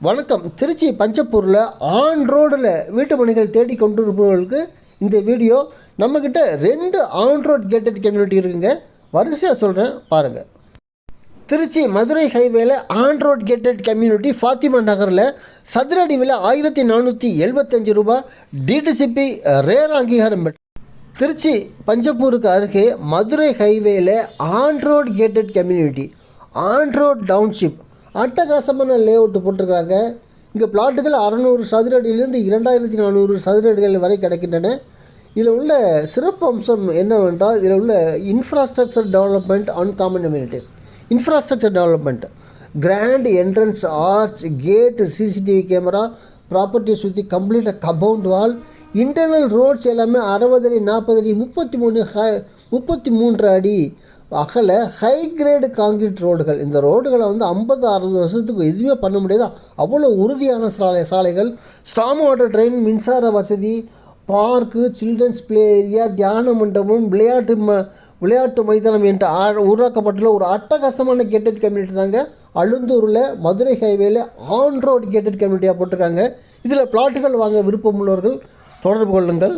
வணக்கம். திருச்சி பஞ்சப்பூரில் ஆன் ரோடில் வீட்டு மனைகள் தேடி கொண்டு இருப்பவர்களுக்கு இந்த வீடியோ. நம்மக்கிட்ட 2 ஆன் ரோட் கேட்டட் கம்யூனிட்டி இருக்குங்க. வரிசையாக சொல்கிறேன் பாருங்கள். திருச்சி மதுரை ஹைவேல on road gated community Fatima நகரில் சதுர அடி விலை 1475 ரூபா. டிடிசிபி ரேர் அங்கீகாரம் பெற்ற திருச்சி பஞ்சப்பூருக்கு அருகே மதுரை ஹைவேல on road gated community, on road township அட்டகாசமான லே அவுட்டு போட்டிருக்காங்க. இங்கே பிளாட்டுகள் 600 சதுர அடியிலிருந்து 2400 சதுர அடிகள் வரை கிடைக்கின்றன. இதில் உள்ள சிறப்பு அம்சம் என்னவென்றால், இதில் உள்ள infrastructure development, uncommon amenities. Infrastructure development, grand entrance arch, gate, CCTV camera, properties with complete compound wall, internal roads எல்லாமே 60 அடி, 40 அடி, 33 அடி அகல ஹை கிரேடு காங்கிரீட் ரோடுகள். இந்த ரோடுகளை 50-60 வருஷத்துக்கு எதுவுமே பண்ண முடியாது, அவ்வளோ உறுதியான சாலைகள். ஸ்டாம் வாட்டர் ட்ரெயின், மின்சார வசதி, பார்க்கு, சில்ட்ரன்ஸ் பிளே ஏரியா, தியான மண்டபம், விளையாட்டு மைதானம் என்று உருவாக்கப்பட்டுள்ள ஒரு அட்டகாசமான கேட்டட் கம்யூனிட்டி தாங்க. அழுந்தூரில் மதுரை ஹைவேல ஆன் ரோட் கேட்டட் கம்யூனிட்டியாக போட்டிருக்காங்க. இதில் பிளாட்டுகள் வாங்க விருப்பம் உள்ளவர்கள் தொடர்பு கொள்ளுங்கள்.